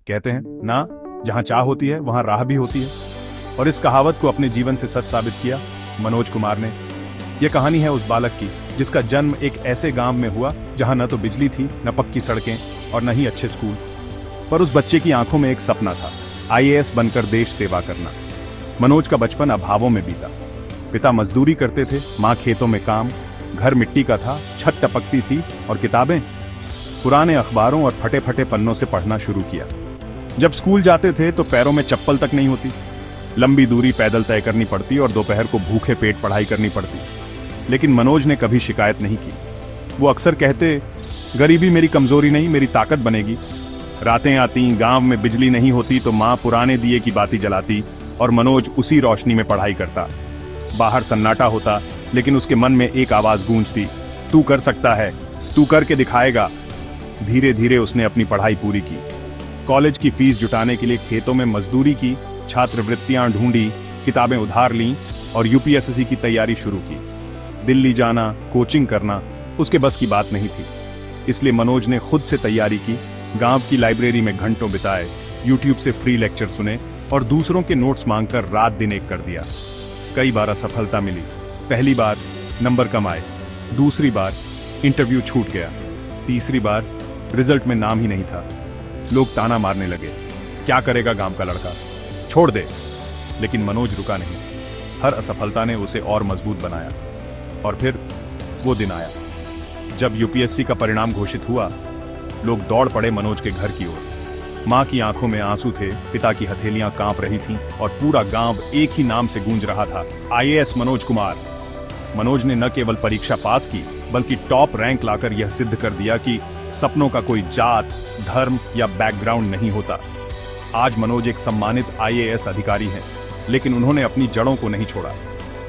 कहते हैं ना, जहां चाह होती है वहां राह भी होती है। और इस कहावत को अपने जीवन से सच साबित किया मनोज कुमार ने। यह कहानी है उस बालक की जिसका जन्म एक ऐसे गांव में हुआ जहां न तो बिजली थी, न पक्की सड़कें और न ही अच्छे स्कूल। पर उस बच्चे की आंखों में एक सपना था, आईएएस बनकर देश सेवा करना। मनोज का बचपन अभावों में बीता। पिता मजदूरी करते थे, माँ खेतों में काम, घर मिट्टी का था, छत टपकती थी और किताबें पुराने अखबारों और फटे फटे पन्नों से पढ़ना शुरू किया। जब स्कूल जाते थे तो पैरों में चप्पल तक नहीं होती, लंबी दूरी पैदल तय करनी पड़ती और दोपहर को भूखे पेट पढ़ाई करनी पड़ती। लेकिन मनोज ने कभी शिकायत नहीं की। वो अक्सर कहते, गरीबी मेरी कमजोरी नहीं, मेरी ताकत बनेगी। रातें आती, गांव में बिजली नहीं होती तो माँ पुराने दिए की बाती जलाती और मनोज उसी रोशनी में पढ़ाई करता। बाहर सन्नाटा होता, लेकिन उसके मन में एक आवाज गूंजती, तू कर सकता है, तू करके दिखाएगा। धीरे धीरे उसने अपनी पढ़ाई पूरी की। कॉलेज की फीस जुटाने के लिए खेतों में मजदूरी की, छात्रवृत्तियां ढूंढी, किताबें उधार लीं और यूपीएससी की तैयारी शुरू की। दिल्ली जाना, कोचिंग करना उसके बस की बात नहीं थी। इसलिए मनोज ने खुद से तैयारी की, गांव की लाइब्रेरी में घंटों बिताए, यूट्यूब से फ्री लेक्चर सुने और दूसरों के नोट्स मांगकर रात दिन एक कर दिया। कई बार असफलता मिली। पहली बार नंबर कम आए, दूसरी बार इंटरव्यू छूट गया, तीसरी बार रिजल्ट में नाम ही नहीं था। लोग ताना मारने लगे, क्या करेगा गांव का लड़का, छोड़ दे। लेकिन मनोज रुका नहीं। हर असफलता ने उसे और मजबूत बनाया। और फिर वो दिन आया जब यूपीएससी का परिणाम घोषित हुआ। लोग दौड़ पड़े मनोज के घर की ओर। मां की आंखों में आंसू थे, पिता की हथेलियां कांप रही थीं और पूरा गांव एक ही नाम से गूंज रहा था, आईएएस मनोज कुमार। मनोज ने न केवल परीक्षा पास की, बल्कि टॉप रैंक लाकर यह सिद्ध कर दिया कि सपनों का कोई जात, धर्म या बैकग्राउंड नहीं होता। आज मनोज एक सम्मानित आईएएस अधिकारी हैं, लेकिन उन्होंने अपनी जड़ों को नहीं छोड़ा।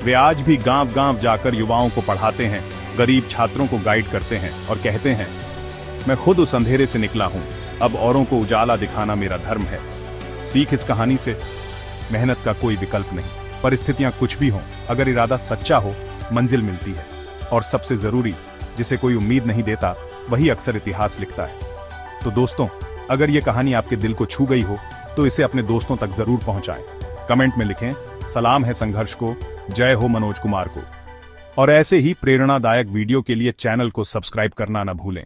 वे आज भी गांव-गांव जाकर युवाओं को पढ़ाते हैं, गरीब छात्रों को गाइड करते हैं और कहते हैं, मैं खुद उस अंधेरे से निकला हूं, अब औरों को उजाला दिखाना मेरा धर्म है। सीख इस कहानी से, मेहनत का कोई विकल्प नहीं। परिस्थितियां कुछ भी हों, अगर इरादा सच्चा हो, मंजिल मिलती है। और सबसे जरूरी, जिसे कोई उम्मीद नहीं देता, वही अक्सर इतिहास लिखता है। तो दोस्तों, अगर ये कहानी आपके दिल को छू गई हो, तो इसे अपने दोस्तों तक जरूर पहुंचाएं। कमेंट में लिखें, सलाम है संघर्ष को, जय हो मनोज कुमार को। और ऐसे ही प्रेरणादायक वीडियो के लिए चैनल को सब्सक्राइब करना न भूलें।